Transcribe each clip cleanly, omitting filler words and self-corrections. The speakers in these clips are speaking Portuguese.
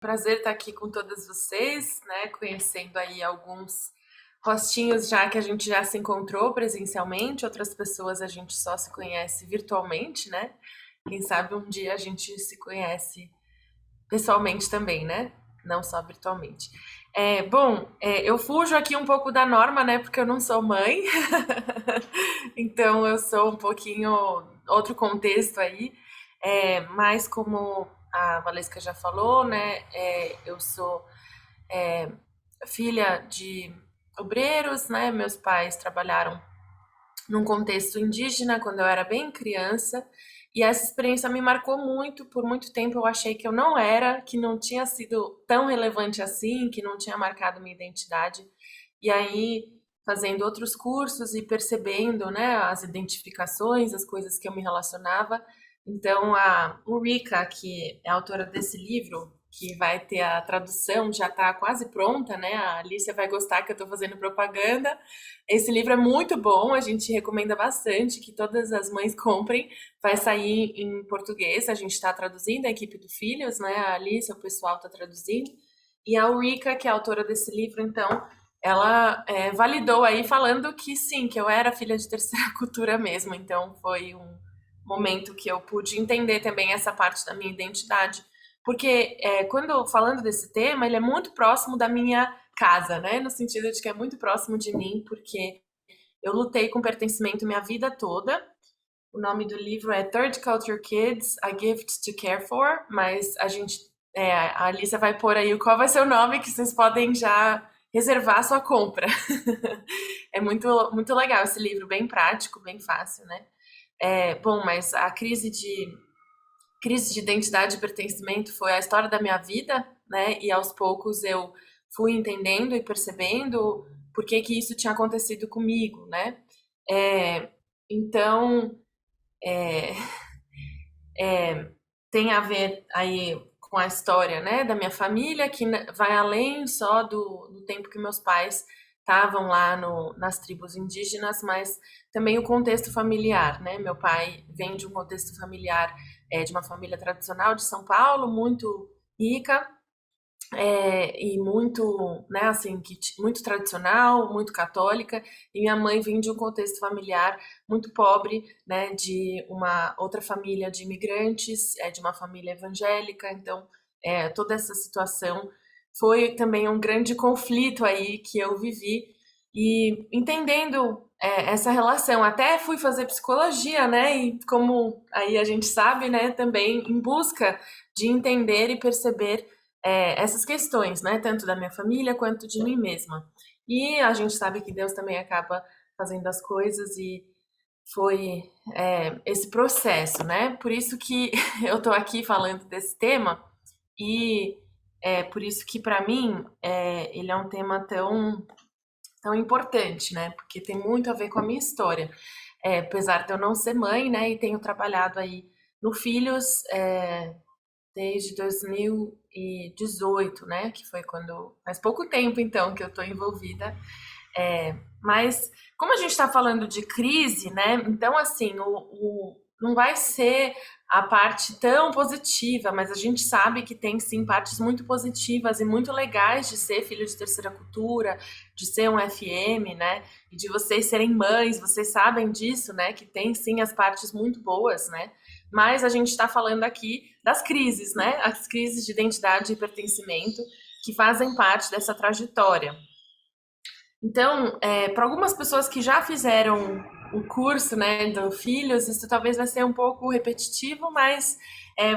prazer estar aqui com todas vocês, né? Conhecendo aí alguns rostinhos já que a gente já se encontrou presencialmente, outras pessoas a gente só se conhece virtualmente, né? Quem sabe um dia a gente se conhece pessoalmente também, né? Não só virtualmente. Eu fujo aqui um pouco da norma, né? Porque eu não sou mãe, então eu sou um pouquinho outro contexto aí. Mas como a Valesca já falou, né? Eu sou filha de obreiros, né? Meus pais trabalharam num contexto indígena quando eu era bem criança. E essa experiência me marcou muito. Por muito tempo eu achei que eu não era, que não tinha sido tão relevante assim, que não tinha marcado minha identidade. E aí, fazendo outros cursos e percebendo, né, as identificações, as coisas que eu me relacionava. Então, a Ulrika, que é a autora desse livro, que vai ter a tradução, já está quase pronta, né? A Alicia vai gostar que eu estou fazendo propaganda. Esse livro é muito bom, a gente recomenda bastante que todas as mães comprem. Vai sair em português, a gente está traduzindo, a equipe do Filhos, né? A Alice, o pessoal está traduzindo. E a Ulrika, que é a autora desse livro, então, ela validou aí falando que sim, que eu era filha de terceira cultura mesmo. Então, foi um momento que eu pude entender também essa parte da minha identidade. Porque quando falando desse tema, ele é muito próximo da minha casa, né? No sentido de que é muito próximo de mim, porque eu lutei com pertencimento minha vida toda. O nome do livro é Third Culture Kids, A Gift to Care For, mas a Alisa vai pôr aí qual vai ser o nome que vocês podem já reservar a sua compra. É muito, muito legal esse livro, bem prático, bem fácil, né? Bom, mas a crise de identidade e pertencimento foi a história da minha vida, né? E aos poucos eu fui entendendo e percebendo por que que isso tinha acontecido comigo, né? É, então, é, tem a ver aí com a história, né, da minha família, que vai além só do tempo que meus pais estavam lá nas tribos indígenas, mas também o contexto familiar, né? Meu pai vem de um contexto familiar, de uma família tradicional de São Paulo, muito rica, e muito, né, assim, muito tradicional, muito católica, e minha mãe vem de um contexto familiar muito pobre, né, de uma outra família de imigrantes, de uma família evangélica, então toda essa situação foi também um grande conflito aí que eu vivi, e entendendo essa relação, até fui fazer psicologia, né, e como aí a gente sabe, né, também em busca de entender e perceber essas questões, né? Tanto da minha família quanto de mim mesma. E a gente sabe que Deus também acaba fazendo as coisas e foi esse processo, né? Por isso que eu tô aqui falando desse tema e é por isso que para mim ele é um tema tão importante, né? Porque tem muito a ver com a minha história. Apesar de eu não ser mãe, né? E tenho trabalhado aí no Filhos, desde 2018, né? Que foi quando. Faz pouco tempo, então, que eu estou envolvida. Mas, como a gente está falando de crise, né? Então, assim, não vai ser a parte tão positiva, mas a gente sabe que tem sim partes muito positivas e muito legais de ser filho de terceira cultura, de ser um FM, né? E de vocês serem mães, vocês sabem disso, né? Que tem sim as partes muito boas, né? Mas a gente está falando aqui das crises, né? As crises de identidade e pertencimento que fazem parte dessa trajetória. Então, para algumas pessoas que já fizeram o curso, né, do Filhos, isso talvez vai ser um pouco repetitivo, mas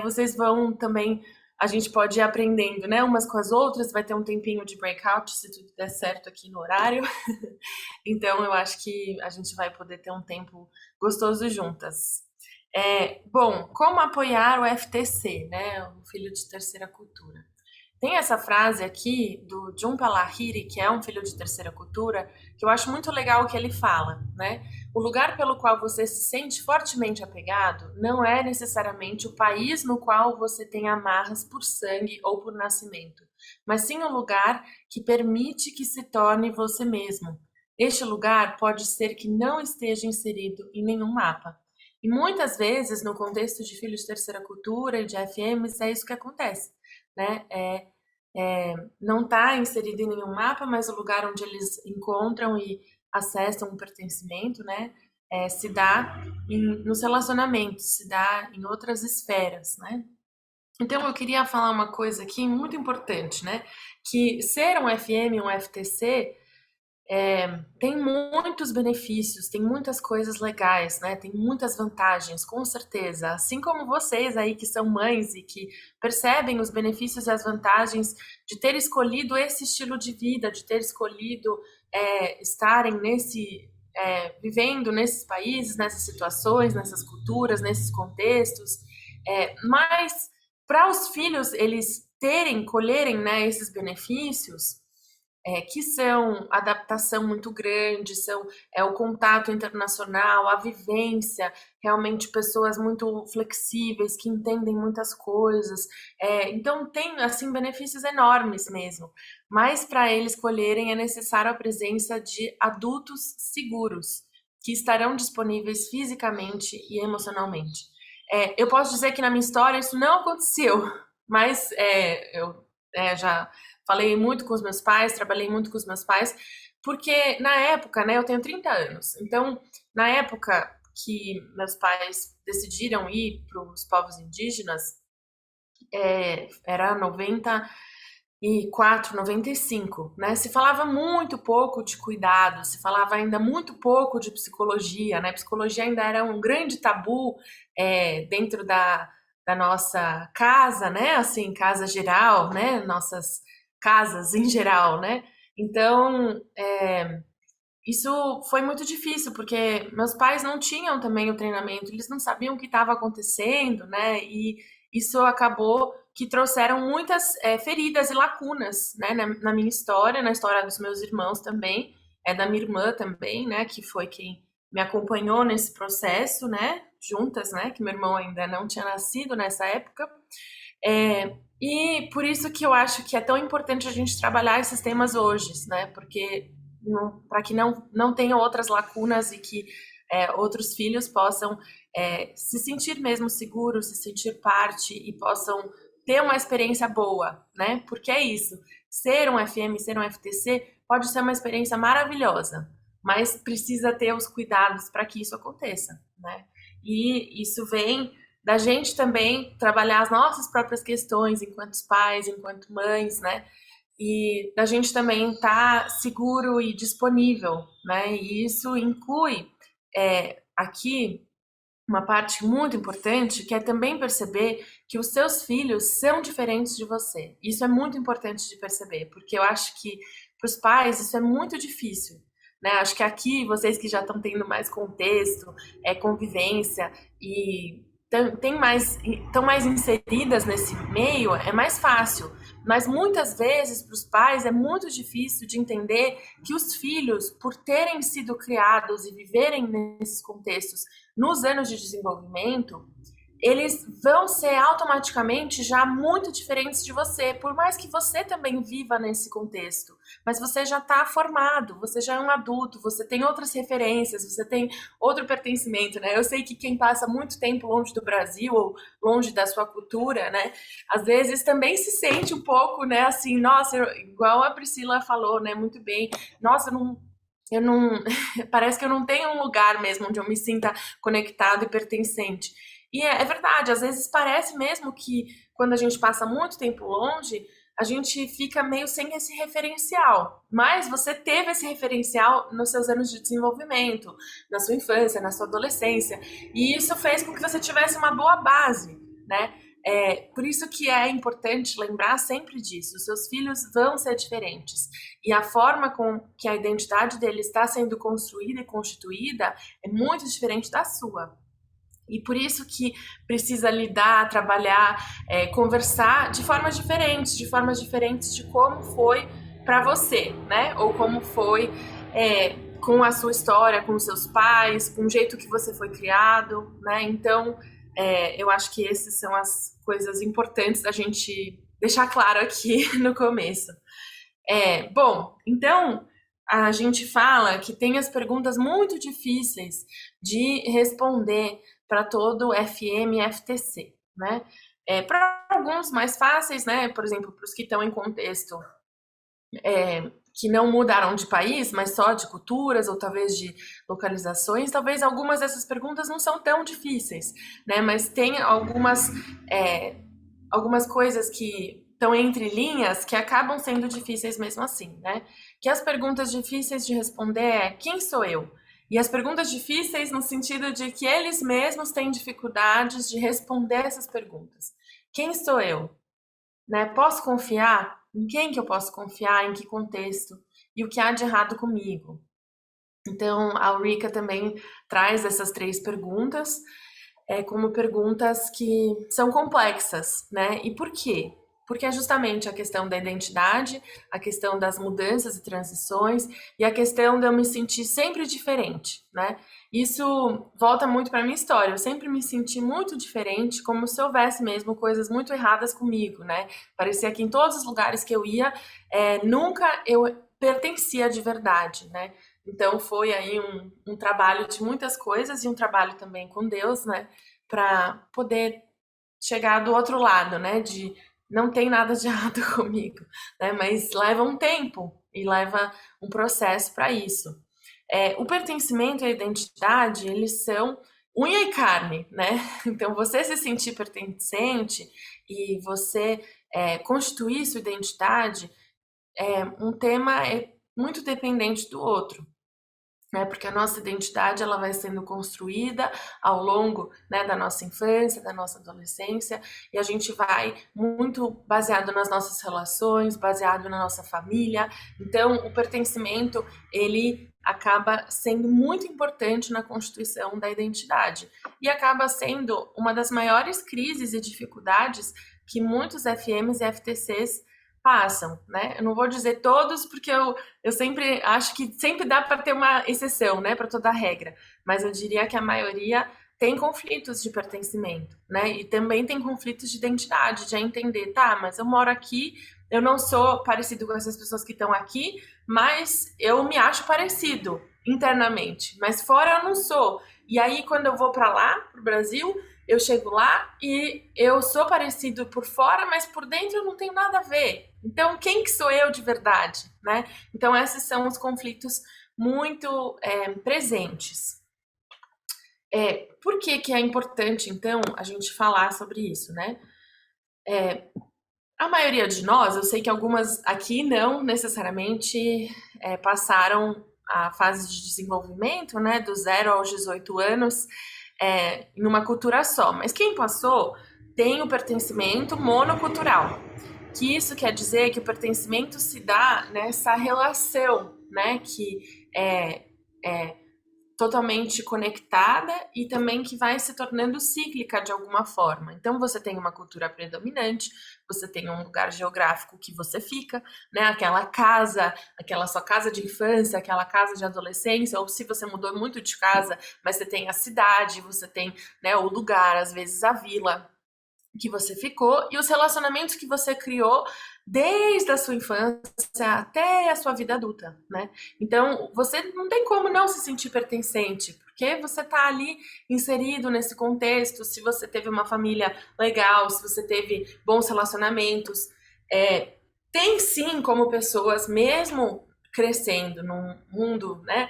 vocês vão também, a gente pode ir aprendendo, né, umas com as outras, vai ter um tempinho de breakout, se tudo der certo aqui no horário. Então, eu acho que a gente vai poder ter um tempo gostoso juntas. Bom, como apoiar o FTC, né, o Filho de Terceira Cultura? Tem essa frase aqui do Jhumpa Lahiri, que é um filho de terceira cultura, que eu acho muito legal o que ele fala, né? O lugar pelo qual você se sente fortemente apegado não é necessariamente o país no qual você tem amarras por sangue ou por nascimento, mas sim o lugar que permite que se torne você mesmo. Este lugar pode ser que não esteja inserido em nenhum mapa. E muitas vezes, no contexto de filhos de terceira cultura e de FMs, é isso que acontece, né? não está inserido em nenhum mapa, mas o lugar onde eles encontram e acessam o pertencimento, né, se dá nos relacionamentos, se dá em outras esferas, né? Então eu queria falar uma coisa aqui muito importante, né? Que ser um FM, um FTC, tem muitos benefícios, tem muitas coisas legais, né? Tem muitas vantagens, com certeza. Assim como vocês aí que são mães e que percebem os benefícios e as vantagens de ter escolhido esse estilo de vida, de ter escolhido estarem vivendo nesses países, nessas situações, nessas culturas, nesses contextos. Mas para os filhos eles colherem, né, esses benefícios, que são adaptação muito grande, são o contato internacional, a vivência, realmente pessoas muito flexíveis, que entendem muitas coisas. Então tem assim benefícios enormes mesmo. Mas para eles colherem é necessário a presença de adultos seguros, que estarão disponíveis fisicamente e emocionalmente. Eu posso dizer que na minha história isso não aconteceu, mas eu já falei muito com os meus pais, trabalhei muito com os meus pais, porque na época, né, eu tenho 30 anos, então na época que meus pais decidiram ir para os povos indígenas, era 94, 95, né? Se falava muito pouco de cuidado, se falava ainda muito pouco de psicologia, né? Psicologia ainda era um grande tabu dentro da nossa casa, né? Assim, casa geral, né? Nossas casas em geral, né? Então, isso foi muito difícil, porque meus pais não tinham também o treinamento, eles não sabiam o que estava acontecendo, né? E isso acabou que trouxeram muitas feridas e lacunas, né? Na minha história, na história dos meus irmãos também, da minha irmã também, né? Que foi quem me acompanhou nesse processo, né? Juntas, né? Que meu irmão ainda não tinha nascido nessa época. E por isso que eu acho que é tão importante a gente trabalhar esses temas hoje, né? Porque para que não tenham outras lacunas e que outros filhos possam se sentir mesmo seguros, se sentir parte e possam ter uma experiência boa, né? Porque é isso. Ser um FM, ser um FTC pode ser uma experiência maravilhosa, mas precisa ter os cuidados para que isso aconteça, né? E isso vem da gente também trabalhar as nossas próprias questões enquanto pais, enquanto mães, né? E da gente também estar seguro e disponível, né? E isso inclui aqui uma parte muito importante, que é também perceber que os seus filhos são diferentes de você. Isso é muito importante de perceber, porque eu acho que para os pais isso é muito difícil, né? Acho que aqui vocês que já estão tendo mais contexto, convivência e estão mais inseridas nesse meio, é mais fácil. Mas muitas vezes para os pais é muito difícil de entender que os filhos, por terem sido criados e viverem nesses contextos nos anos de desenvolvimento, eles vão ser automaticamente já muito diferentes de você, por mais que você também viva nesse contexto. Mas você já está formado, você já é um adulto, você tem outras referências, você tem outro pertencimento, né? Eu sei que quem passa muito tempo longe do Brasil ou longe da sua cultura, né? Às vezes também se sente um pouco, né? Assim, nossa, igual a Priscila falou, né? Muito bem. Nossa, eu não, parece que eu não tenho um lugar mesmo onde eu me sinta conectado e pertencente. E é verdade, às vezes parece mesmo que quando a gente passa muito tempo longe, a gente fica meio sem esse referencial. Mas você teve esse referencial nos seus anos de desenvolvimento, na sua infância, na sua adolescência, e isso fez com que você tivesse uma boa base, né? Por isso que é importante lembrar sempre disso. Os seus filhos vão ser diferentes. E a forma com que a identidade dele está sendo construída e constituída é muito diferente da sua. E por isso que precisa lidar, trabalhar, conversar de formas diferentes de como foi para você, né? Ou como foi com a sua história, com os seus pais, com o jeito que você foi criado, né? Então, eu acho que essas são as coisas importantes da gente deixar claro aqui no começo. Bom, então a gente fala que tem as perguntas muito difíceis de responder para todo FM e FTC, né? Para alguns mais fáceis, né? Por exemplo, para os que estão em contexto que não mudaram de país, mas só de culturas ou talvez de localizações, talvez algumas dessas perguntas não são tão difíceis, né? Mas tem algumas coisas que estão entre linhas que acabam sendo difíceis mesmo assim, né? Que as perguntas difíceis de responder é quem sou eu? E as perguntas difíceis no sentido de que eles mesmos têm dificuldades de responder essas perguntas. Quem sou eu? Né? Posso confiar? Em quem que eu posso confiar? Em que contexto? E o que há de errado comigo? Então, a Ulrika também traz essas 3 perguntas como perguntas que são complexas, né? E por quê? Porque é justamente a questão da identidade, a questão das mudanças e transições e a questão de eu me sentir sempre diferente, né? Isso volta muito para minha história. Eu sempre me senti muito diferente, como se houvesse mesmo coisas muito erradas comigo, né? Parecia que em todos os lugares que eu ia, nunca eu pertencia de verdade, né? Então foi aí um trabalho de muitas coisas e um trabalho também com Deus, né? Para poder chegar do outro lado, né? De não tem nada de errado comigo, né? Mas leva um tempo e leva um processo para isso. O pertencimento e a identidade, eles são unha e carne, né? Então, você se sentir pertencente e você constituir sua identidade, um tema muito dependente do outro, né? Porque a nossa identidade ela vai sendo construída ao longo, né, da nossa infância, da nossa adolescência, e a gente vai muito baseado nas nossas relações, baseado na nossa família. Então, o pertencimento ele acaba sendo muito importante na constituição da identidade e acaba sendo uma das maiores crises e dificuldades que muitos FMs e FTCs passam, né? Eu não vou dizer todos, porque eu sempre acho que sempre dá para ter uma exceção, né, para toda regra, mas eu diria que a maioria tem conflitos de pertencimento, né? E também tem conflitos de identidade, de entender, tá, mas eu moro aqui, eu não sou parecido com essas pessoas que estão aqui, mas eu me acho parecido internamente, mas fora eu não sou. E aí quando eu vou para lá, pro Brasil, eu chego lá e eu sou parecido por fora, mas por dentro eu não tenho nada a ver. Então, quem que sou eu de verdade, né? Então, esses são os conflitos muito presentes. Por que que é importante, então, a gente falar sobre isso, né? A maioria de nós, eu sei que algumas aqui não necessariamente passaram a fase de desenvolvimento, né, do 0 aos 18 anos, em uma cultura só. Mas quem passou tem o pertencimento monocultural, que isso quer dizer que o pertencimento se dá nessa relação, né, que é totalmente conectada e também que vai se tornando cíclica de alguma forma. Então você tem uma cultura predominante, você tem um lugar geográfico que você fica, né? Aquela casa, aquela sua casa de infância, aquela casa de adolescência, ou se você mudou muito de casa, mas você tem a cidade, você tem, né, o lugar, às vezes a vila que você ficou e os relacionamentos que você criou desde a sua infância até a sua vida adulta, né? Então, você não tem como não se sentir pertencente, porque você está ali inserido nesse contexto, se você teve uma família legal, se você teve bons relacionamentos, tem sim como pessoas, mesmo crescendo num mundo, né,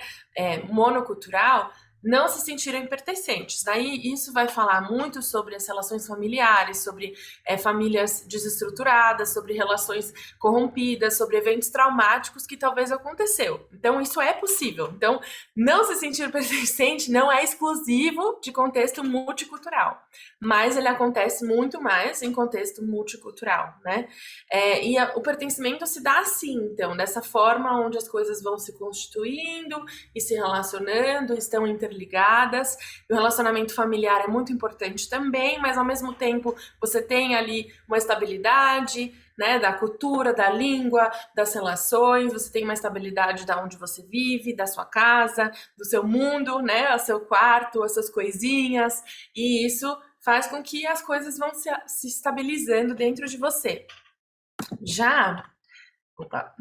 monocultural, não se sentirem pertencentes. Daí isso vai falar muito sobre as relações familiares, sobre famílias desestruturadas, sobre relações corrompidas, sobre eventos traumáticos que talvez aconteceu. Então isso é possível. Então não se sentir pertencente não é exclusivo de contexto multicultural, mas ele acontece muito mais em contexto multicultural, né? O pertencimento se dá assim, então, dessa forma onde as coisas vão se constituindo e se relacionando, estão interligadas. O relacionamento familiar é muito importante também, mas ao mesmo tempo você tem ali uma estabilidade, né, da cultura, da língua, das relações, você tem uma estabilidade da onde você vive, da sua casa, do seu mundo, né, o seu quarto, as suas coisinhas, e isso faz com que as coisas vão se estabilizando dentro de você. Já Opa.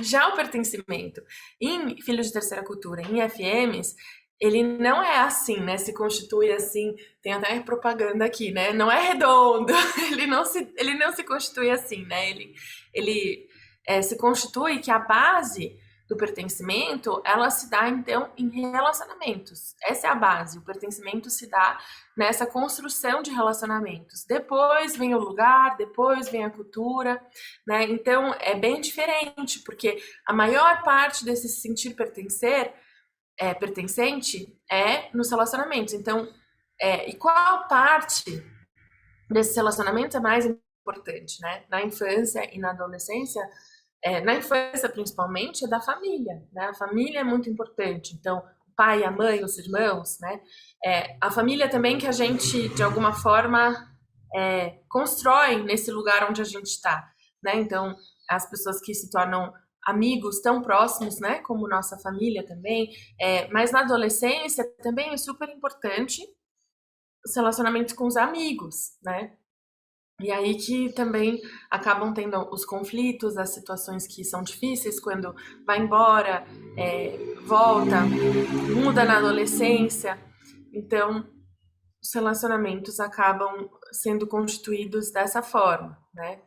Já o pertencimento em filhos de terceira cultura, em FMs, ele não é assim, né? Se constitui assim, tem até propaganda aqui, né? Não é redondo, ele não se constitui assim, né? Ele se constitui que a base do pertencimento, ela se dá, então, em relacionamentos. Essa é a base, o pertencimento se dá nessa construção de relacionamentos. Depois vem o lugar, depois vem a cultura, né? Então, é bem diferente, porque a maior parte desse se sentir pertencente é nos relacionamentos. Então, e qual parte desses relacionamentos é mais importante, né? Na infância e na adolescência, na infância principalmente, é da família, né? A família é muito importante. Então, o pai, a mãe, os irmãos, né? A família também que a gente, de alguma forma, constrói nesse lugar onde a gente está, né? Então, as pessoas que se tornam amigos tão próximos, né, como nossa família também, mas na adolescência também é super importante os relacionamentos com os amigos, né? E aí que também acabam tendo os conflitos, as situações que são difíceis quando vai embora, volta, muda na adolescência. Então, os relacionamentos acabam sendo constituídos dessa forma, né?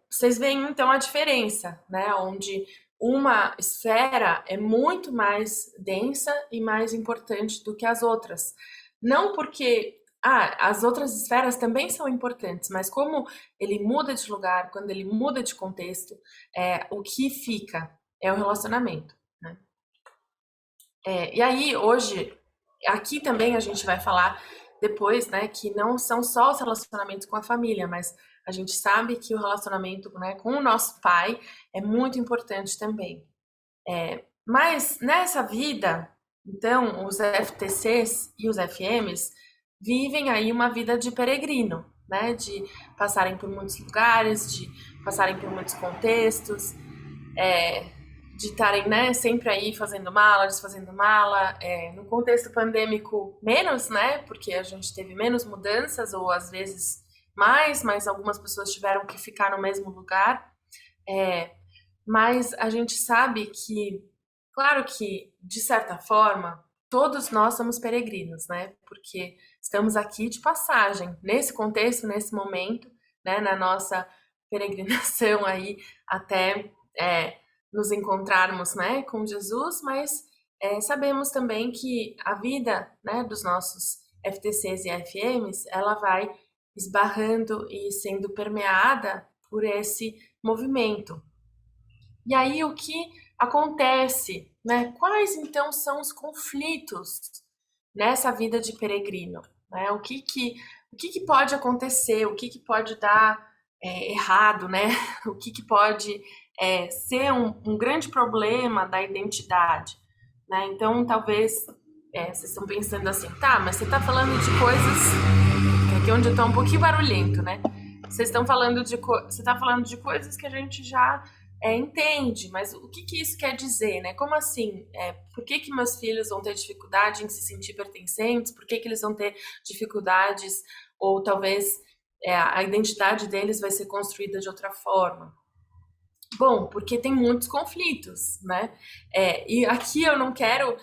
Vocês veem então a diferença, né? Onde uma esfera é muito mais densa e mais importante do que as outras. Não porque as outras esferas também são importantes, mas como ele muda de lugar, quando ele muda de contexto, o que fica é o relacionamento, né? E aí, hoje, aqui também a gente vai falar depois, né, que não são só os relacionamentos com a família, mas a gente sabe que o relacionamento, né, com o nosso pai é muito importante também. Mas nessa vida, então, os FTCs e os FMs vivem aí uma vida de peregrino, né, de passarem por muitos lugares, de passarem por muitos contextos, de estarem, né, sempre aí fazendo mala, desfazendo mala, no contexto pandêmico menos, né, porque a gente teve menos mudanças, ou às vezes mais, mas algumas pessoas tiveram que ficar no mesmo lugar, mas a gente sabe que, claro que, de certa forma, todos nós somos peregrinos, né, porque estamos aqui de passagem, nesse contexto, nesse momento, né, na nossa peregrinação aí até nos encontrarmos, né, com Jesus, mas sabemos também que a vida, né, dos nossos FTCs e FMs, ela vai esbarrando e sendo permeada por esse movimento. E aí o que acontece, né? Quais então são os conflitos nessa vida de peregrino, né? O que pode acontecer, o que pode dar errado, né? O que pode ser um grande problema da identidade, né? Então, talvez vocês estão pensando assim, tá, mas você está falando de coisas, aqui onde eu estou um pouquinho barulhento, né? Vocês estão falando você está falando de coisas que a gente já entende, mas o que isso quer dizer, né? Como assim? Por que meus filhos vão ter dificuldade em se sentir pertencentes? Por que eles vão ter dificuldades? Ou talvez a identidade deles vai ser construída de outra forma? Bom, porque tem muitos conflitos, né? E aqui eu não quero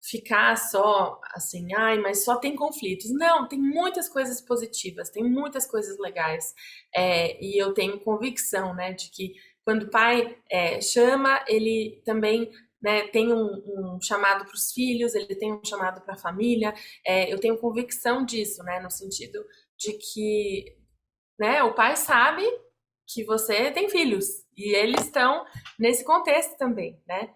ficar só assim, ai, mas só tem conflitos. Não, tem muitas coisas positivas, tem muitas coisas legais. E eu tenho convicção, né, de que quando o pai chama, ele também, né, tem um chamado para os filhos, ele tem um chamado para a família. Eu tenho convicção disso, né, no sentido de que, né, o pai sabe que você tem filhos e eles estão nesse contexto também, né?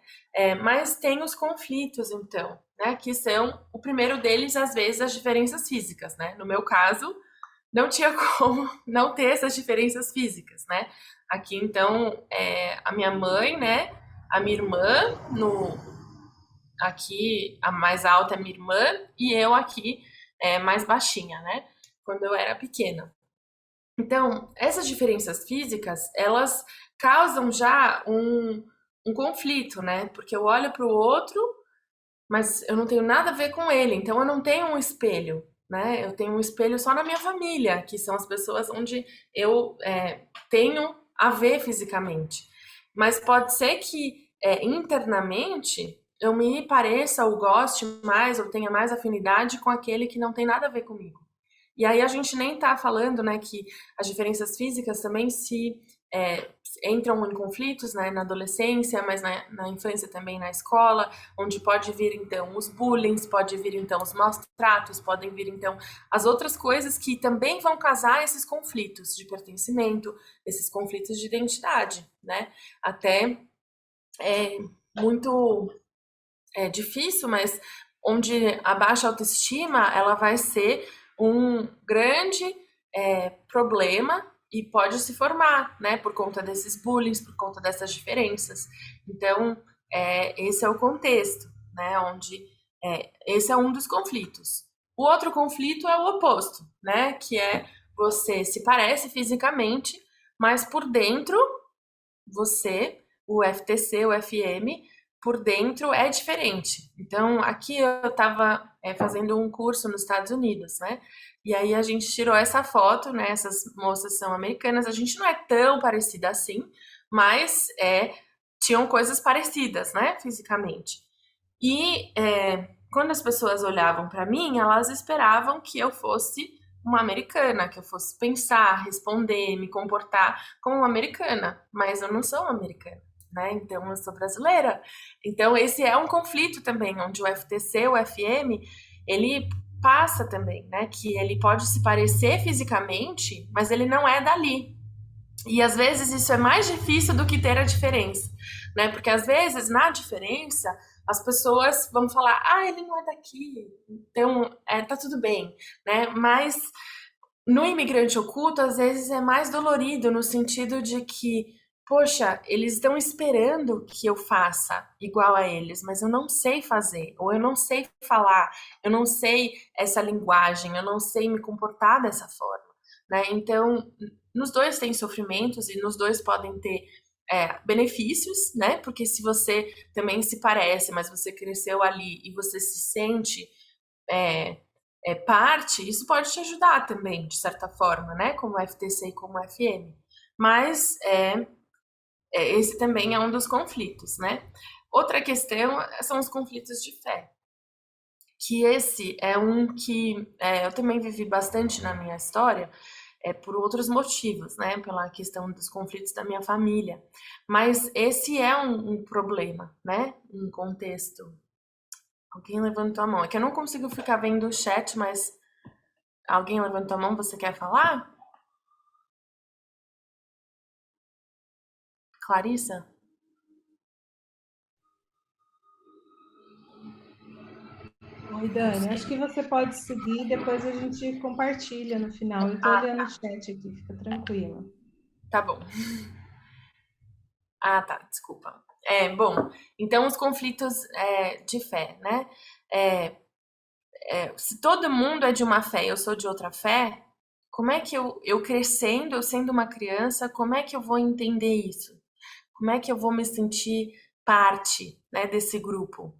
Mas tem os conflitos, então, né? Que são, o primeiro deles, às vezes, as diferenças físicas, né? No meu caso, não tinha como não ter essas diferenças físicas, né? Aqui, então, a minha mãe, né? A minha irmã, aqui a mais alta é minha irmã e eu aqui mais baixinha, né? Quando eu era pequena. Então, essas diferenças físicas, elas causam já um conflito, né? Porque eu olho para o outro, mas eu não tenho nada a ver com ele, então eu não tenho um espelho, né? Eu tenho um espelho só na minha família, que são as pessoas onde eu tenho a ver fisicamente. Mas pode ser que internamente eu me pareça ou goste mais ou tenha mais afinidade com aquele que não tem nada a ver comigo. E aí a gente nem tá falando, né, que as diferenças físicas também se é, entram em conflitos, né, na adolescência, mas na infância também na escola, onde pode vir então os bullying, pode vir então os maus tratos, podem vir então as outras coisas que também vão casar esses conflitos de pertencimento, esses conflitos de identidade, né? Até é muito difícil, mas onde a baixa autoestima ela vai ser um grande problema e pode se formar, né, por conta desses bullying, por conta dessas diferenças. Então, esse é o contexto, né, onde esse é um dos conflitos. O outro conflito é o oposto, né, que é você se parece fisicamente, mas por dentro você, o FTC, o FM, por dentro é diferente. Então, aqui eu estava fazendo um curso nos Estados Unidos, né? E aí a gente tirou essa foto, né? Essas moças são americanas, a gente não é tão parecida assim, mas tinham coisas parecidas, né? Fisicamente. E quando as pessoas olhavam para mim, elas esperavam que eu fosse uma americana, que eu fosse pensar, responder, me comportar como uma americana, mas eu não sou uma americana, né? Então eu sou brasileira. Então esse é um conflito também, onde o FTC, o FM, ele passa também, né? Que ele pode se parecer fisicamente, mas ele não é dali. E às vezes isso é mais difícil do que ter a diferença, né? Porque às vezes na diferença as pessoas vão falar, ah, ele não é daqui, então tá tudo bem, né? Mas no imigrante oculto às vezes é mais dolorido no sentido de que, poxa, eles estão esperando que eu faça igual a eles, mas eu não sei fazer, ou eu não sei falar, eu não sei essa linguagem, eu não sei me comportar dessa forma, né? Então nos dois tem sofrimentos e nos dois podem ter benefícios, né? Porque se você também se parece, mas você cresceu ali e você se sente é, parte, isso pode te ajudar também, de certa forma, né? Como FTC e como FM. Mas esse também é um dos conflitos, né? Outra questão são os conflitos de fé. Que esse é um que eu também vivi bastante na minha história, por outros motivos, né? Pela questão dos conflitos da minha família. Mas esse é um problema, né? Um contexto. Alguém levantou a mão. É que eu não consigo ficar vendo o chat, mas alguém levantou a mão, você quer falar? Clarissa? Oi, Dani. Acho que você pode seguir, depois a gente compartilha no final. Eu estou olhando o chat aqui, fica tranquila. Tá bom. Ah, tá, desculpa. Bom, então os conflitos de fé, né? É, se todo mundo é de uma fé e eu sou de outra fé, como é que eu crescendo, eu sendo uma criança, como é que eu vou entender isso? Como é que eu vou me sentir parte, né, desse grupo?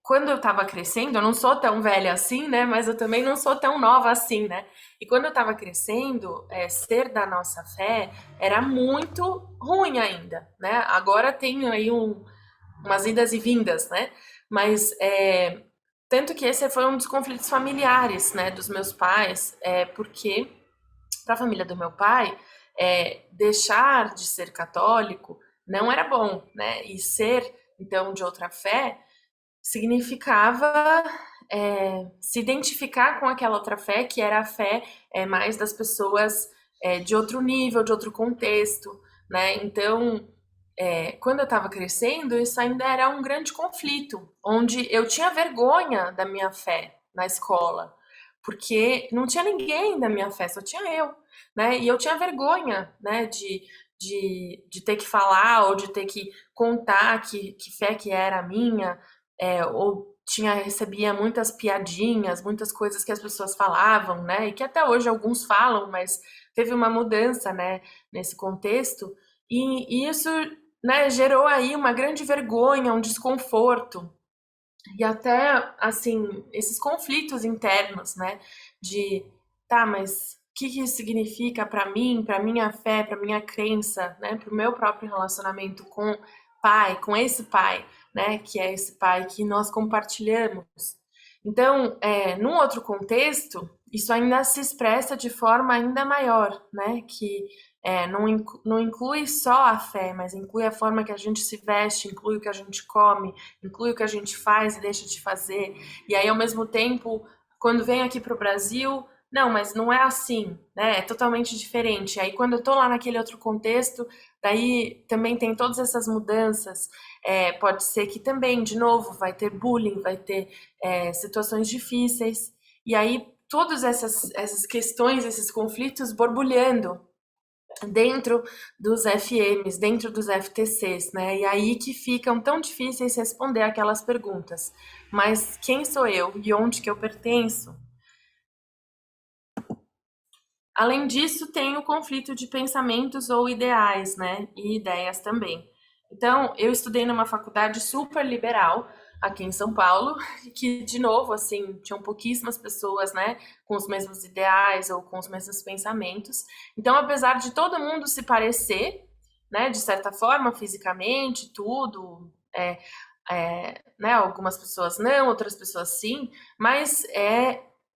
Quando eu estava crescendo, eu não sou tão velha assim, né? Mas eu também não sou tão nova assim, né? E quando eu estava crescendo, ser da nossa fé era muito ruim ainda, né? Agora tem aí umas idas e vindas, né? Mas tanto que esse foi um dos conflitos familiares, né, dos meus pais, porque para a família do meu pai, deixar de ser católico não era bom, né? E ser então de outra fé significava se identificar com aquela outra fé, que era a fé mais das pessoas de outro nível, de outro contexto, né? Então, quando eu estava crescendo, isso ainda era um grande conflito, onde eu tinha vergonha da minha fé na escola, porque não tinha ninguém da minha fé, só tinha eu, né? E eu tinha vergonha, né, de ter que falar ou de ter que contar que fé que era a minha, ou recebia muitas piadinhas, muitas coisas que as pessoas falavam, né? E que até hoje alguns falam, mas teve uma mudança, né, nesse contexto. E isso, né, gerou aí uma grande vergonha, um desconforto e até assim esses conflitos internos, né, de tá, mas o que que isso significa para mim, para minha fé, para minha crença, né, para o meu próprio relacionamento com pai, com esse pai, né, que é esse pai que nós compartilhamos. Então, num outro contexto, isso ainda se expressa de forma ainda maior, né, que não inclui só a fé, mas inclui a forma que a gente se veste, inclui o que a gente come, inclui o que a gente faz e deixa de fazer. E aí, ao mesmo tempo, quando vem aqui para o Brasil, não, mas não é assim, né? É totalmente diferente. Aí, quando eu tô lá naquele outro contexto, daí também tem todas essas mudanças. Pode ser que também, de novo, vai ter bullying, vai ter situações difíceis. E aí, todas essas questões, esses conflitos borbulhando dentro dos FMs, dentro dos FTCs, né? E aí que ficam tão difíceis responder aquelas perguntas. Mas quem sou eu e onde que eu pertenço? Além disso, tem o conflito de pensamentos ou ideais, né? E ideias também. Então, eu estudei numa faculdade super liberal aqui em São Paulo, que, de novo, assim, tinham pouquíssimas pessoas, né, com os mesmos ideais ou com os mesmos pensamentos. Então, apesar de todo mundo se parecer, né, de certa forma, fisicamente, tudo, né, algumas pessoas não, outras pessoas sim, mas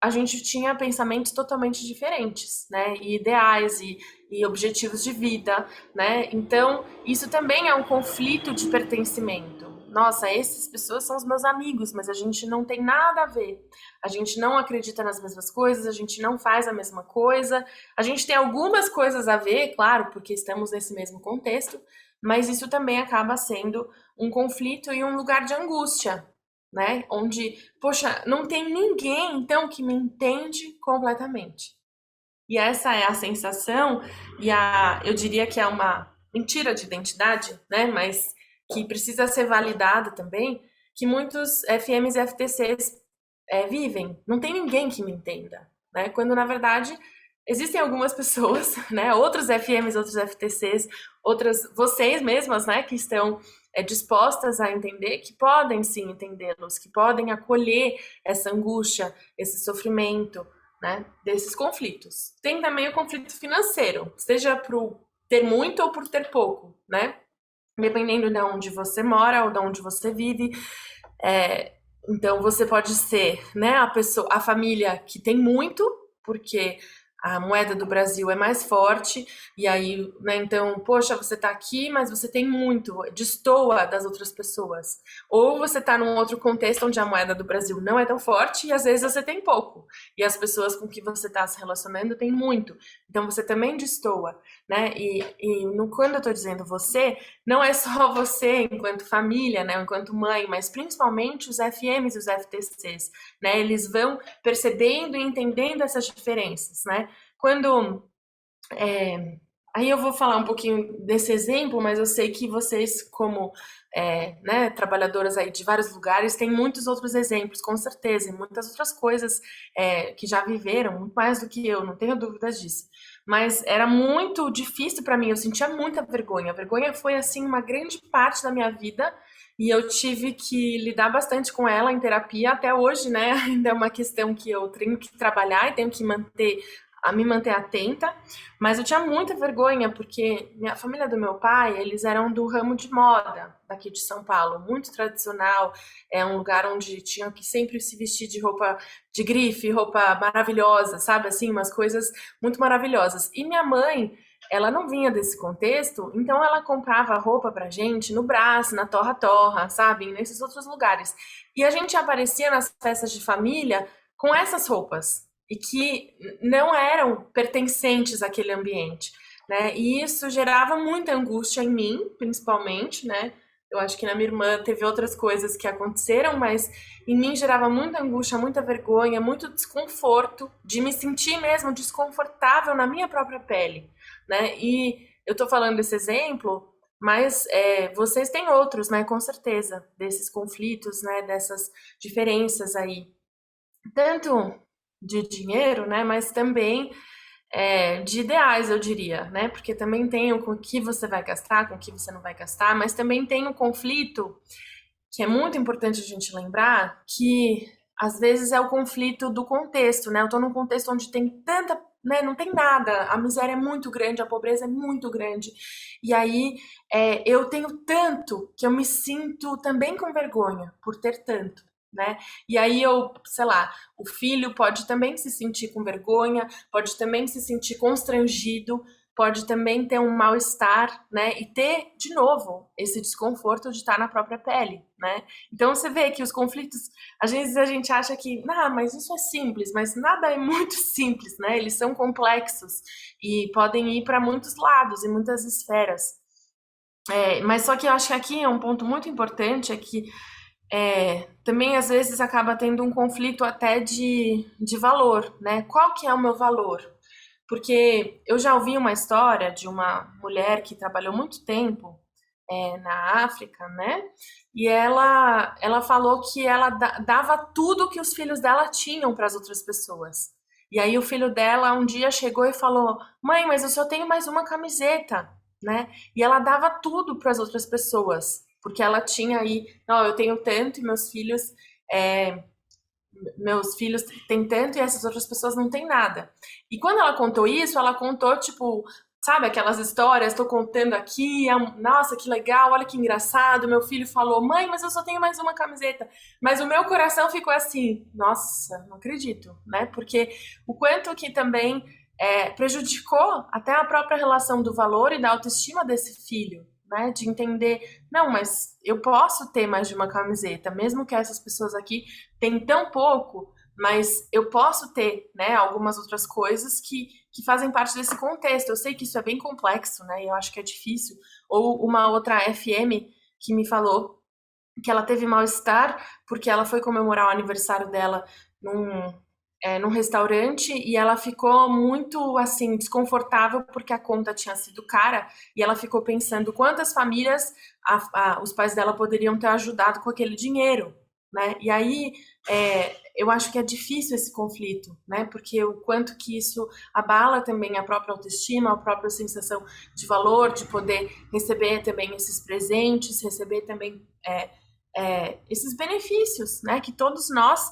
a gente tinha pensamentos totalmente diferentes, né, e ideais e objetivos de vida, né, então isso também é um conflito de pertencimento. Nossa, essas pessoas são os meus amigos, mas a gente não tem nada a ver. A gente não acredita nas mesmas coisas, a gente não faz a mesma coisa. A gente tem algumas coisas a ver, claro, porque estamos nesse mesmo contexto, mas isso também acaba sendo um conflito e um lugar de angústia, né? Onde, poxa, não tem ninguém então que me entende completamente. E essa é a sensação eu diria que é uma mentira de identidade, né? Mas que precisa ser validada também, que muitos FMs e FTCs vivem. Não tem ninguém que me entenda, né? Quando na verdade existem algumas pessoas, né? Outros FMs, outros FTCs, outras vocês mesmas, né? Que estão dispostas a entender, que podem sim entendê-los, que podem acolher essa angústia, esse sofrimento, né, desses conflitos. Tem também o conflito financeiro, seja por ter muito ou por ter pouco, né? Dependendo de onde você mora ou de onde você vive. Então você pode ser, né, a família que tem muito, porque a moeda do Brasil é mais forte, e aí, né, então, poxa, você tá aqui, mas você tem muito, destoa das outras pessoas. Ou você tá num outro contexto onde a moeda do Brasil não é tão forte, e às vezes você tem pouco, e as pessoas com que você tá se relacionando têm muito. Então você também destoa, né? Quando eu tô dizendo você, não é só você enquanto família, né, enquanto mãe, mas principalmente os FMs e os FTCs, né? Eles vão percebendo e entendendo essas diferenças, né? Quando aí eu vou falar um pouquinho desse exemplo, mas eu sei que vocês, como né, trabalhadoras aí de vários lugares, têm muitos outros exemplos, com certeza, e muitas outras coisas que já viveram, muito mais do que eu, não tenho dúvidas disso. Mas era muito difícil para mim, eu sentia muita vergonha. A vergonha foi, assim, uma grande parte da minha vida, e eu tive que lidar bastante com ela em terapia até hoje, né? Ainda é uma questão que eu tenho que trabalhar e tenho que me manter atenta, mas eu tinha muita vergonha porque a família do meu pai, eles eram do ramo de moda daqui de São Paulo, muito tradicional, é um lugar onde tinham que sempre se vestir de roupa de grife, roupa maravilhosa, sabe assim, umas coisas muito maravilhosas. E minha mãe, ela não vinha desse contexto, então ela comprava roupa pra gente no Brás, na Torra Torra, sabe, nesses outros lugares. E a gente aparecia nas festas de família com essas roupas e que não eram pertencentes àquele ambiente, né? E isso gerava muita angústia em mim, principalmente, né? Eu acho que na minha irmã teve outras coisas que aconteceram, mas em mim gerava muita angústia, muita vergonha, muito desconforto, de me sentir mesmo desconfortável na minha própria pele, né? E eu tô falando desse exemplo, mas vocês têm outros, né? Com certeza, desses conflitos, né? Dessas diferenças aí, tanto de dinheiro, né, mas também de ideais, eu diria, né, porque também tem o com que você vai gastar, com o que você não vai gastar, mas também tem o conflito, que é muito importante a gente lembrar, que às vezes é o conflito do contexto, né, eu tô num contexto onde tem né? Não tem nada, a miséria é muito grande, a pobreza é muito grande. E aí eu tenho tanto que eu me sinto também com vergonha por ter tanto, né? E aí eu, sei lá, o filho pode também se sentir com vergonha, pode também se sentir constrangido, pode também ter um mal-estar, né? E ter, de novo, esse desconforto de estar na própria pele, né? Então você vê que os conflitos, às vezes a gente acha que, mas isso é simples, mas nada é muito simples, né? Eles são complexos e podem ir para muitos lados e muitas esferas. Mas só que eu acho que aqui é um ponto muito importante, é que também às vezes acaba tendo um conflito até de valor, né? Qual que é o meu valor? Porque eu já ouvi uma história de uma mulher que trabalhou muito tempo na África, né? E ela falou que ela dava tudo que os filhos dela tinham para as outras pessoas. E aí o filho dela um dia chegou e falou: "Mãe, mas eu só tenho mais uma camiseta", né? E ela dava tudo para as outras pessoas, porque ela tinha aí, não, eu tenho tanto e é, meus filhos têm tanto e essas outras pessoas não têm nada. E quando ela contou isso, ela contou, tipo, sabe aquelas histórias, tô contando aqui, nossa, que legal, olha que engraçado, meu filho falou, mãe, mas eu só tenho mais uma camiseta. Mas o meu coração ficou assim, nossa, não acredito, né? Porque o quanto que também prejudicou até a própria relação do valor e da autoestima desse filho, né? De entender, não, mas eu posso ter mais de uma camiseta, mesmo que essas pessoas aqui tem tão pouco, mas eu posso ter, né, algumas outras coisas que fazem parte desse contexto. Eu sei que isso é bem complexo, né, e eu acho que é difícil. Ou uma outra FM que me falou que ela teve mal-estar porque ela foi comemorar o aniversário dela num restaurante e ela ficou muito, assim, desconfortável porque a conta tinha sido cara e ela ficou pensando quantas famílias os pais dela poderiam ter ajudado com aquele dinheiro, né? E aí eu acho que é difícil esse conflito, né? Porque o quanto que isso abala também a própria autoestima, a própria sensação de valor, de poder receber também esses presentes, receber também esses benefícios, né? Que todos nós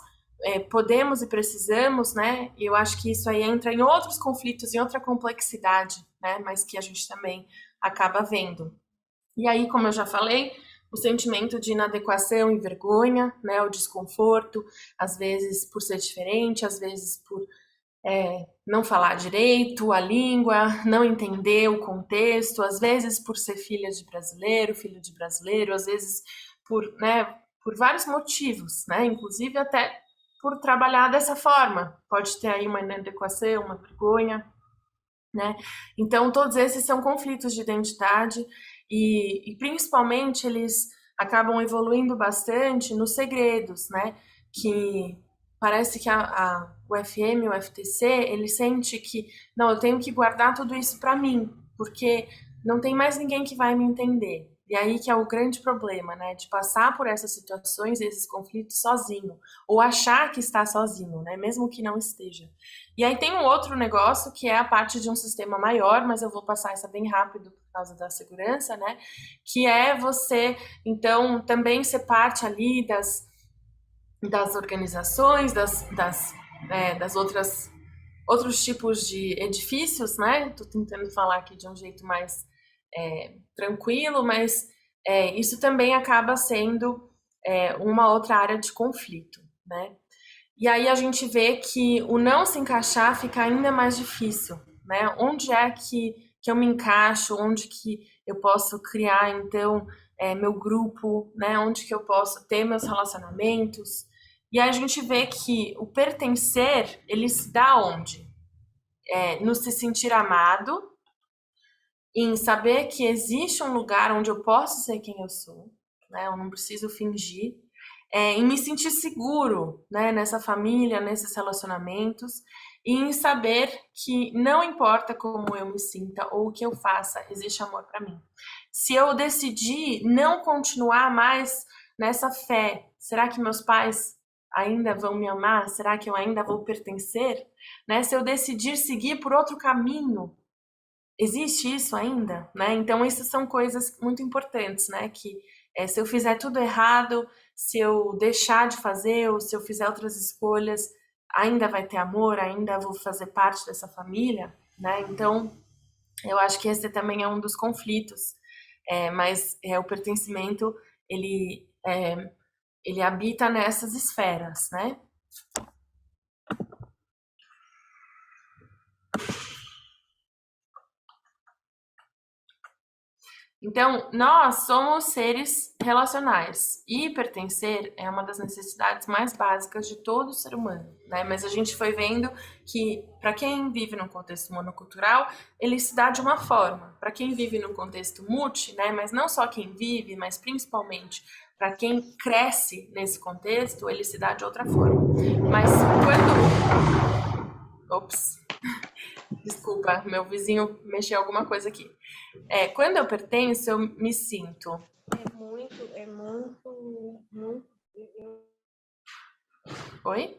podemos e precisamos, né? E eu acho que isso aí entra em outros conflitos, em outra complexidade, né? Mas que a gente também acaba vendo. E aí, como eu já falei, o sentimento de inadequação e vergonha, né? O desconforto, às vezes por ser diferente, às vezes por não falar direito a língua, não entender o contexto, às vezes por ser filho de brasileiro, às vezes por vários motivos, né? Inclusive até por trabalhar dessa forma. Pode ter aí uma inadequação, uma vergonha, né? Então, todos esses são conflitos de identidade e principalmente eles acabam evoluindo bastante nos segredos, né? Que parece que o FM, o FTC, ele sente que, não, eu tenho que guardar tudo isso para mim, porque não tem mais ninguém que vai me entender. E aí que é o grande problema, né? De passar por essas situações, esses conflitos sozinho, ou achar que está sozinho, né? Mesmo que não esteja. E aí tem um outro negócio que é a parte de um sistema maior, mas eu vou passar essa bem rápido por causa da segurança, né? Que é você, então, também ser parte ali das organizações, das outros tipos de edifícios, né? Estou tentando falar aqui de um jeito mais tranquilo, mas isso também acaba sendo uma outra área de conflito, né? E aí a gente vê que o não se encaixar fica ainda mais difícil, né? Onde é que eu me encaixo? Onde que eu posso criar, então, meu grupo, né? Onde que eu posso ter meus relacionamentos? E aí a gente vê que o pertencer, ele se dá onde? No se sentir amado, em saber que existe um lugar onde eu posso ser quem eu sou, né? Eu não preciso fingir, em me sentir seguro, né? Nessa família, nesses relacionamentos, e em saber que não importa como eu me sinta ou o que eu faça, existe amor para mim. Se eu decidir não continuar mais nessa fé, será que meus pais ainda vão me amar? Será que eu ainda vou pertencer? Né? Se eu decidir seguir por outro caminho, existe isso ainda, né? Então, isso são coisas muito importantes, né? Que se eu fizer tudo errado, se eu deixar de fazer ou se eu fizer outras escolhas, ainda vai ter amor, ainda vou fazer parte dessa família, né? Então, eu acho que esse também é um dos conflitos, mas o pertencimento, ele habita nessas esferas, né? Então, nós somos seres relacionais e pertencer é uma das necessidades mais básicas de todo ser humano, né? Mas a gente foi vendo que para quem vive num contexto monocultural, ele se dá de uma forma. Para quem vive num contexto multi, né? Mas não só quem vive, mas principalmente para quem cresce nesse contexto, ele se dá de outra forma. Mas quando... Ops. Desculpa, meu vizinho mexeu alguma coisa aqui. Quando eu pertenço, eu me sinto. Muito. Oi?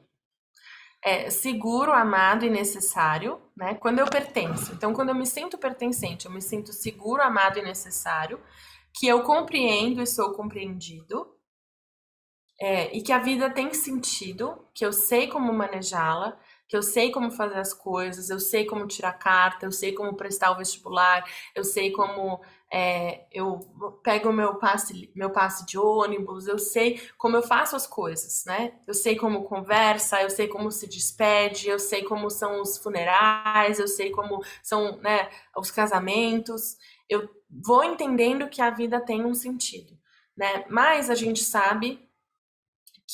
Seguro, amado e necessário, né? Quando eu pertenço. Então, quando eu me sinto pertencente, eu me sinto seguro, amado e necessário, que eu compreendo e sou compreendido, e que a vida tem sentido, que eu sei como manejá-la, que eu sei como fazer as coisas, eu sei como tirar carta, eu sei como prestar o vestibular, eu sei como eu pego o meu passe de ônibus, eu sei como eu faço as coisas, né? Eu sei como conversa, eu sei como se despede, eu sei como são os funerais, eu sei como são, né, os casamentos. Eu vou entendendo que a vida tem um sentido, né? Mas a gente sabe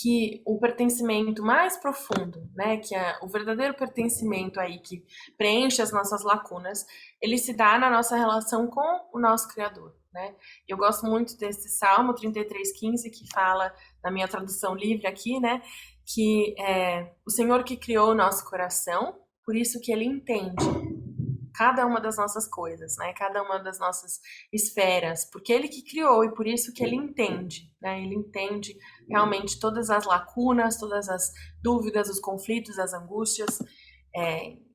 que o pertencimento mais profundo, né, que é o verdadeiro pertencimento aí que preenche as nossas lacunas, ele se dá na nossa relação com o nosso Criador, né? Eu gosto muito desse Salmo 33:15 que fala, na minha tradução livre aqui, né, que é o Senhor que criou o nosso coração, por isso que ele entende cada uma das nossas coisas, né? Cada uma das nossas esferas, porque ele que criou e por isso que ele entende, né? Ele entende realmente todas as lacunas, todas as dúvidas, os conflitos, as angústias.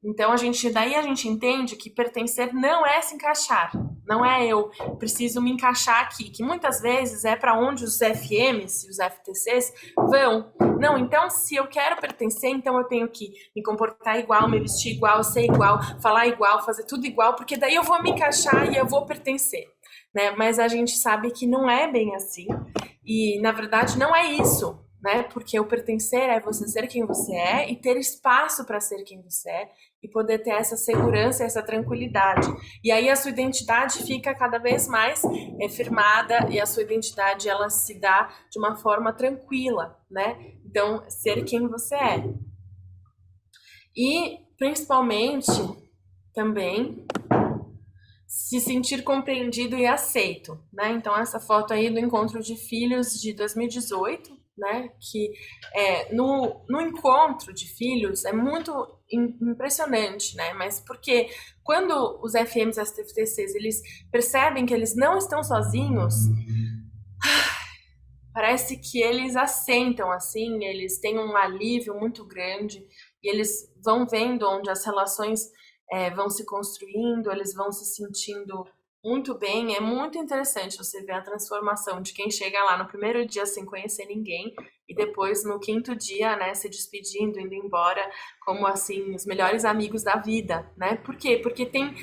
Então daí a gente entende que pertencer não é se encaixar, não é eu preciso me encaixar aqui, que muitas vezes é para onde os FMs e os FTCs vão. Não, então se eu quero pertencer, então eu tenho que me comportar igual, me vestir igual, ser igual, falar igual, fazer tudo igual, porque daí eu vou me encaixar e eu vou pertencer, né? Mas a gente sabe que não é bem assim e na verdade não é isso, né? Porque o pertencer é você ser quem você é e ter espaço para ser quem você é e poder ter essa segurança, essa tranquilidade. E aí a sua identidade fica cada vez mais firmada e a sua identidade ela se dá de uma forma tranquila, né? Então, ser quem você é. E principalmente também se sentir compreendido e aceito, né? Então essa foto aí do encontro de filhos de 2018, né? Que no encontro de filhos é muito impressionante, né? Mas porque quando os FMs e as TFTCs eles percebem que eles não estão sozinhos, parece que eles assentam assim, eles têm um alívio muito grande e eles vão vendo onde as relações vão se construindo, eles vão se sentindo muito bem. É muito interessante você ver a transformação de quem chega lá no primeiro dia sem conhecer ninguém e depois no quinto dia, né, se despedindo, indo embora, como assim, os melhores amigos da vida, né? Por quê? Porque tem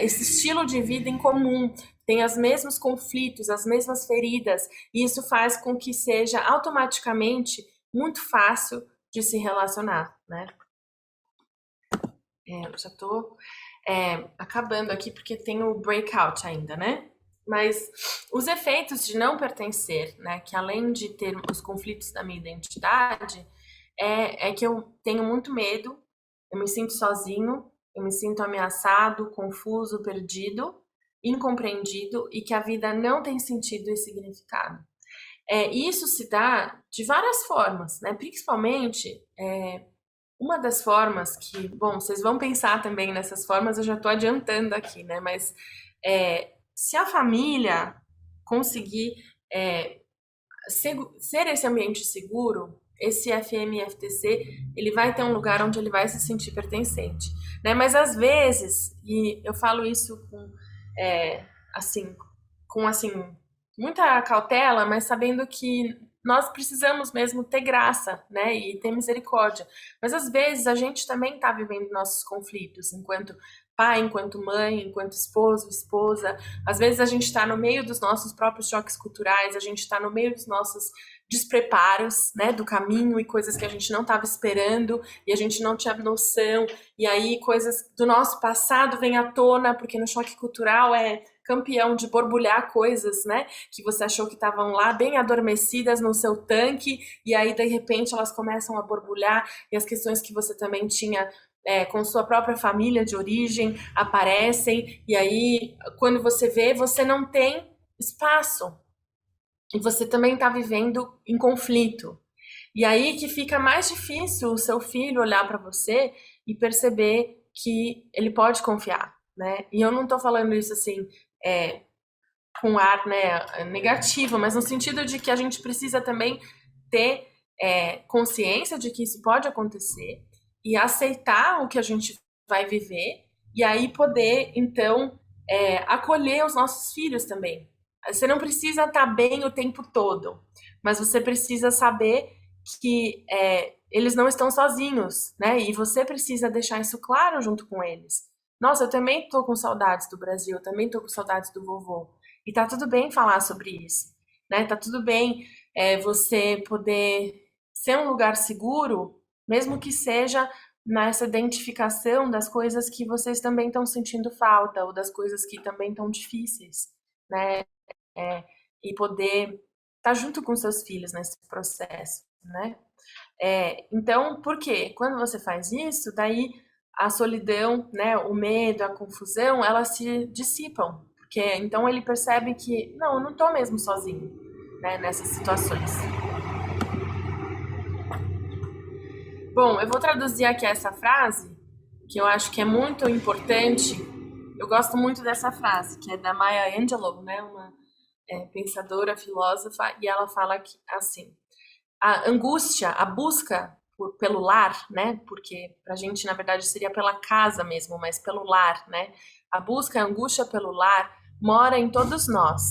esse estilo de vida em comum, tem os mesmos conflitos, as mesmas feridas, e isso faz com que seja automaticamente muito fácil de se relacionar, né? Eu já tô acabando aqui porque tem o breakout ainda, né? Mas os efeitos de não pertencer, né? Que além de ter os conflitos da minha identidade, é que eu tenho muito medo, eu me sinto sozinho, eu me sinto ameaçado, confuso, perdido, incompreendido e que a vida não tem sentido e significado. Isso se dá de várias formas, né? Principalmente uma das formas que, bom, vocês vão pensar também nessas formas, eu já estou adiantando aqui, né? Mas se a família conseguir ser esse ambiente seguro, esse FM e FTC, ele vai ter um lugar onde ele vai se sentir pertencente, né? Mas às vezes, e eu falo isso assim, com assim muita cautela, mas sabendo que nós precisamos mesmo ter graça, né, e ter misericórdia. Mas às vezes a gente também está vivendo nossos conflitos, enquanto pai, enquanto mãe, enquanto esposo, esposa. Às vezes a gente está no meio dos nossos próprios choques culturais, a gente está no meio dos nossos despreparos, né, do caminho e coisas que a gente não estava esperando e a gente não tinha noção. E aí coisas do nosso passado vêm à tona, porque no choque cultural é campeão de borbulhar coisas, né, que você achou que estavam lá bem adormecidas no seu tanque, e aí de repente elas começam a borbulhar, e as questões que você também tinha com sua própria família de origem aparecem, e aí quando você vê, você não tem espaço, e você também está vivendo em conflito. E aí que fica mais difícil o seu filho olhar para você e perceber que ele pode confiar, né? E eu não estou falando isso assim é, com ar, né, negativo, mas no sentido de que a gente precisa também ter consciência de que isso pode acontecer e aceitar o que a gente vai viver e aí poder, então, acolher os nossos filhos também. Você não precisa estar bem o tempo todo, mas você precisa saber que eles não estão sozinhos, né? E você precisa deixar isso claro junto com eles. Nossa, eu também tô com saudades do Brasil, eu também tô com saudades do vovô. E tá tudo bem falar sobre isso, né? Tá tudo bem você poder ser um lugar seguro, mesmo que seja nessa identificação das coisas que vocês também estão sentindo falta, ou das coisas que também estão difíceis, né? E poder estar junto com seus filhos nesse processo, né? Então, por quê? Quando você faz isso, daí a solidão, né, o medo, a confusão, elas se dissipam. Porque então ele percebe que, não, eu não estou mesmo sozinho, né, nessas situações. Bom, eu vou traduzir aqui essa frase, que eu acho que é muito importante. Eu gosto muito dessa frase, que é da Maya Angelou, né, uma pensadora, filósofa, e ela fala que, assim, a angústia, a busca pelo lar, né? Porque pra gente, na verdade, seria pela casa mesmo, mas pelo lar, né? A busca, a angústia pelo lar mora em todos nós.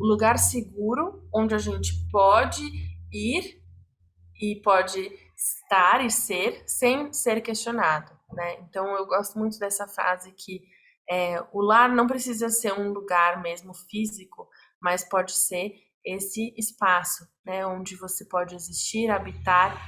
O lugar seguro onde a gente pode ir e pode estar e ser sem ser questionado, né? Então eu gosto muito dessa frase que o lar não precisa ser um lugar mesmo físico, mas pode ser esse espaço, né, onde você pode existir, habitar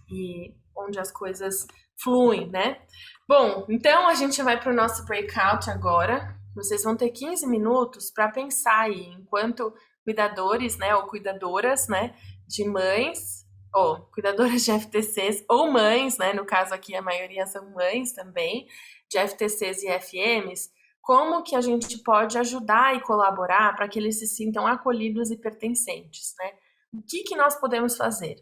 e onde as coisas fluem, né? Bom, então a gente vai para o nosso breakout agora. Vocês vão ter 15 minutos para pensar aí, enquanto cuidadores, né, ou cuidadoras, né, de mães, ou cuidadoras de FTCs, ou mães, né, no caso aqui a maioria são mães também, de FTCs e FMs, como que a gente pode ajudar e colaborar para que eles se sintam acolhidos e pertencentes, né? O que que nós podemos fazer?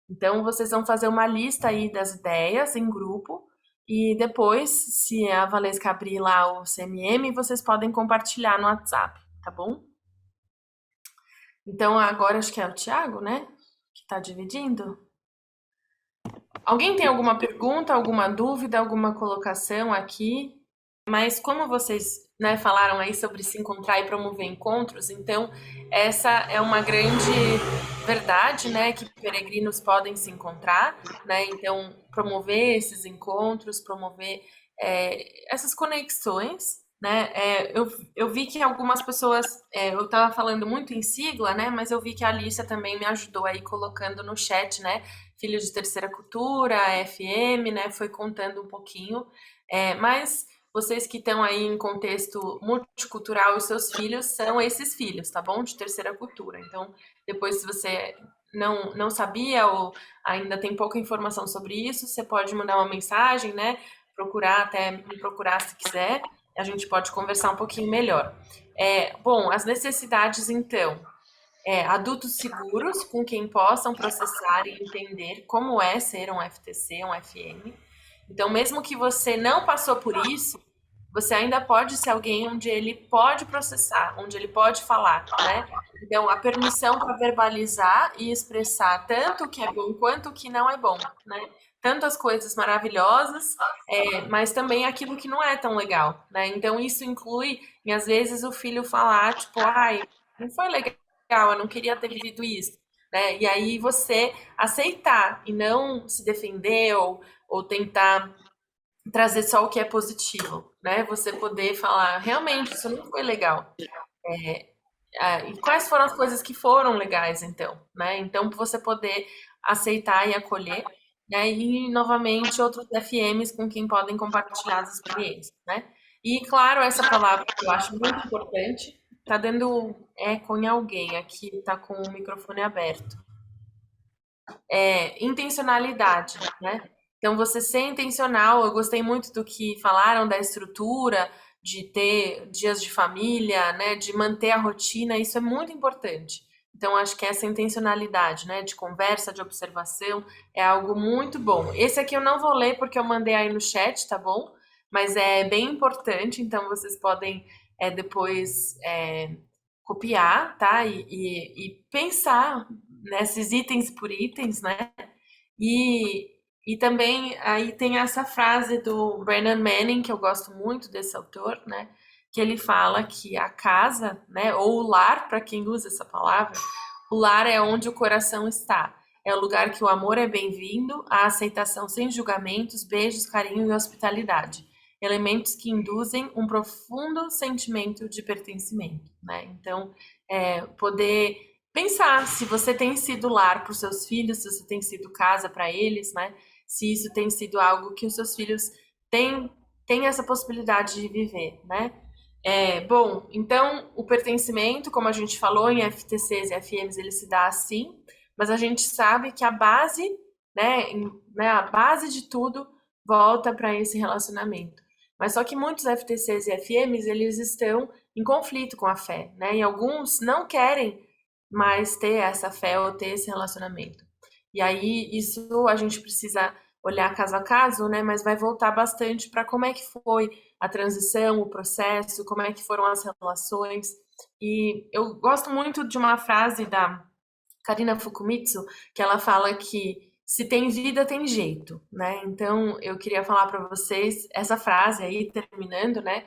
Então, vocês vão fazer uma lista aí das ideias em grupo e depois, se a Valesca abrir lá o CMM, vocês podem compartilhar no WhatsApp, tá bom? Então, agora acho que é o Thiago, né? Que está dividindo. Alguém tem alguma pergunta, alguma dúvida, alguma colocação aqui? Mas como vocês, né, falaram aí sobre se encontrar e promover encontros, então essa é uma grande verdade, né, que peregrinos podem se encontrar, né? Então promover esses encontros, promover essas conexões, né? Eu vi que algumas pessoas, eu estava falando muito em sigla, né? Mas eu vi que a Alicia também me ajudou aí colocando no chat, né? Filho de Terceira Cultura, FM, né? Foi contando um pouquinho, mas vocês que estão aí em contexto multicultural, os seus filhos são esses filhos, tá bom? De terceira cultura. Então, depois, se você não sabia ou ainda tem pouca informação sobre isso, você pode mandar uma mensagem, né? Procurar, até me procurar se quiser. A gente pode conversar um pouquinho melhor. Bom, as necessidades, então. Adultos seguros com quem possam processar e entender como é ser um FTC, um FM. Então, mesmo que você não passou por isso, você ainda pode ser alguém onde ele pode processar, onde ele pode falar, né? Então, a permissão para verbalizar e expressar tanto o que é bom quanto o que não é bom, né? Tanto as coisas maravilhosas, mas também aquilo que não é tão legal, né? Então, isso inclui, às vezes, o filho falar, tipo, ai, não foi legal, eu não queria ter vivido isso. né? E aí você aceitar e não se defender ou tentar trazer só o que é positivo, né? Você poder falar, realmente, isso não foi legal. E quais foram as coisas que foram legais, então, né? Então, você poder aceitar e acolher, né? E, novamente, outros FMs com quem podem compartilhar as experiências, né? E, claro, essa palavra que eu acho muito importante, tá dando eco em alguém aqui, tá com o microfone aberto. Intencionalidade, né? Então, você ser intencional, eu gostei muito do que falaram da estrutura, de ter dias de família, né? De manter a rotina, isso é muito importante. Então, acho que essa intencionalidade, né? De conversa, de observação, é algo muito bom. Esse aqui eu não vou ler porque eu mandei aí no chat, tá bom? Mas é bem importante, então vocês podem depois copiar, tá? E pensar nesses itens por itens, né? E, e também aí tem essa frase do Brennan Manning, que eu gosto muito desse autor, né? Que ele fala que a casa, né? Ou o lar, para quem usa essa palavra, o lar é onde o coração está. É o lugar que o amor é bem-vindo, a aceitação sem julgamentos, beijos, carinho e hospitalidade. Elementos que induzem um profundo sentimento de pertencimento, né? Então, poder pensar se você tem sido lar para os seus filhos, se você tem sido casa para eles, né? Se isso tem sido algo que os seus filhos têm essa possibilidade de viver, né? Bom, então o pertencimento, como a gente falou em FTCs e FMs, ele se dá assim, mas a gente sabe que a base, né, a base de tudo volta para esse relacionamento. Mas só que muitos FTCs e FMs, eles estão em conflito com a fé, né? E alguns não querem mais ter essa fé ou ter esse relacionamento. E aí isso a gente precisa olhar caso a caso, né? Mas vai voltar bastante para como é que foi a transição, o processo, como é que foram as relações. E eu gosto muito de uma frase da Karina Fukumitsu, que ela fala que se tem vida, tem jeito, né? Então, eu queria falar para vocês essa frase aí, terminando, né?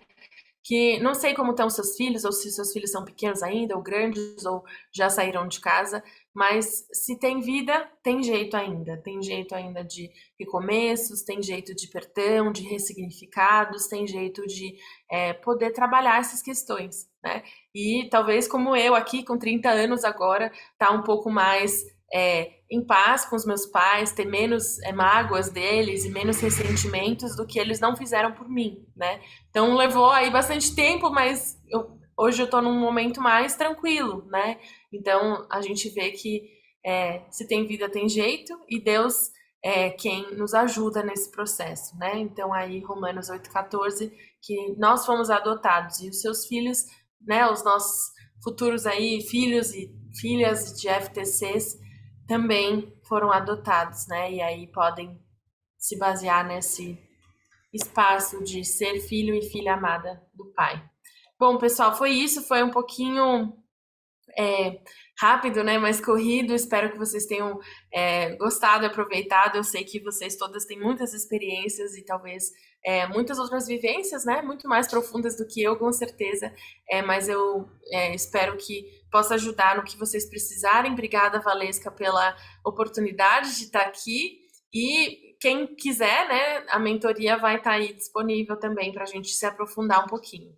Que não sei como estão seus filhos, ou se seus filhos são pequenos ainda, ou grandes, ou já saíram de casa, mas se tem vida, tem jeito ainda de recomeços, tem jeito de perdão, de ressignificados, tem jeito de poder trabalhar essas questões, né? E talvez como eu aqui, com 30 anos agora, tá um pouco mais em paz com os meus pais, ter menos mágoas deles e menos ressentimentos do que eles não fizeram por mim, né? Então levou aí bastante tempo, mas hoje eu tô num momento mais tranquilo, né? Então a gente vê que se tem vida tem jeito e Deus é quem nos ajuda nesse processo, né? Então aí Romanos 8,14, que nós fomos adotados e os seus filhos, né? Os nossos futuros aí, filhos e filhas de FTCs também foram adotados, né? E aí podem se basear nesse espaço de ser filho e filha amada do Pai. Bom, pessoal, foi isso. Foi um pouquinho rápido, né? Mais corrido. Espero que vocês tenham gostado e aproveitado. Eu sei que vocês todas têm muitas experiências e talvez muitas outras vivências, né? Muito mais profundas do que eu, com certeza. Mas eu espero que possa ajudar no que vocês precisarem. Obrigada, Valesca, pela oportunidade de estar aqui. E quem quiser, né? A mentoria vai estar aí disponível também para a gente se aprofundar um pouquinho.